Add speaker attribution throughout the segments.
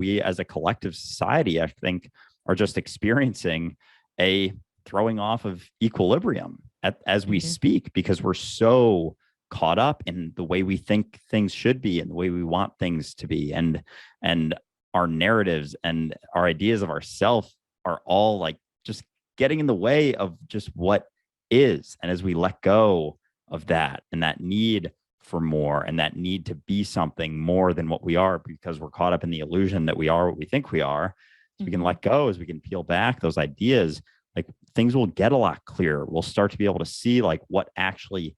Speaker 1: we as a collective society, I think, are just experiencing a throwing off of equilibrium as we speak, because we're so caught up in the way we think things should be and the way we want things to be, and our narratives and our ideas of ourselves are all like just getting in the way of just what is. And as we let go of that and that need for more and that need to be something more than what we are, because we're caught up in the illusion that we are what we think we are, so we can let go, as we can peel back those ideas, like things will get a lot clearer. We'll start to be able to see like what actually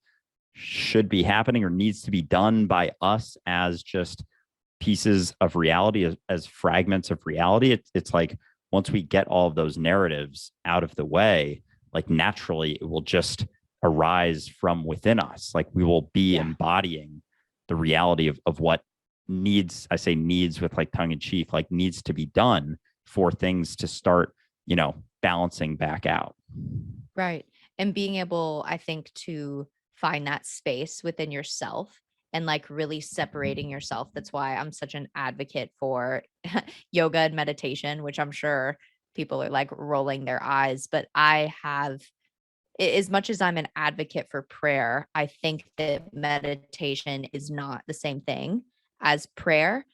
Speaker 1: should be happening or needs to be done by us as just pieces of reality, as fragments of reality. It's like once we get all of those narratives out of the way, like naturally it will just arise from within us. Like we will be embodying the reality of what needs, I say needs with like tongue in cheek, like needs to be done for things to start, balancing back out.
Speaker 2: Right. And being able, I think, to find that space within yourself and like really separating yourself. That's why I'm such an advocate for yoga and meditation, which I'm sure people are like rolling their eyes. But I have, as much as I'm an advocate for prayer, I think that meditation is not the same thing as prayer.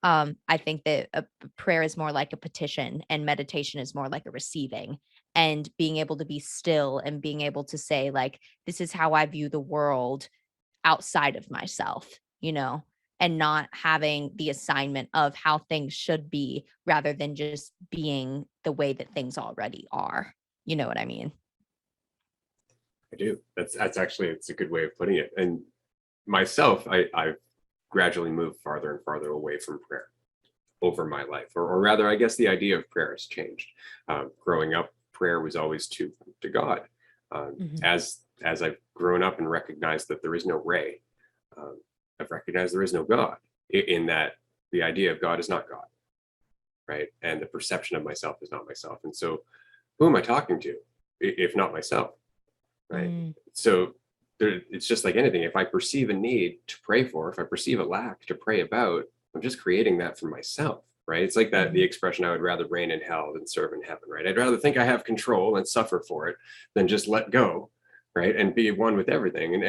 Speaker 2: I think that a prayer is more like a petition and meditation is more like a receiving, and being able to be still and being able to say like, this is how I view the world outside of myself, and not having the assignment of how things should be rather than just being the way that things already are. You know what I mean?
Speaker 3: I do. That's actually, it's a good way of putting it. And myself, I've gradually moved farther and farther away from prayer over my life, or rather, I guess the idea of prayer has changed. Growing up, prayer was always to God. As I've grown up and recognized that there is no Ray, I've recognized there is no God. In that, the idea of God is not God, right? And the perception of myself is not myself. And so, who am I talking to, if not myself? Right. So it's just like anything. If I perceive a need to pray for, if I perceive a lack to pray about, I'm just creating that for myself. Right. It's like that, the expression, I would rather reign in hell than serve in heaven. Right. I'd rather think I have control and suffer for it than just let go. Right. And be one with everything. And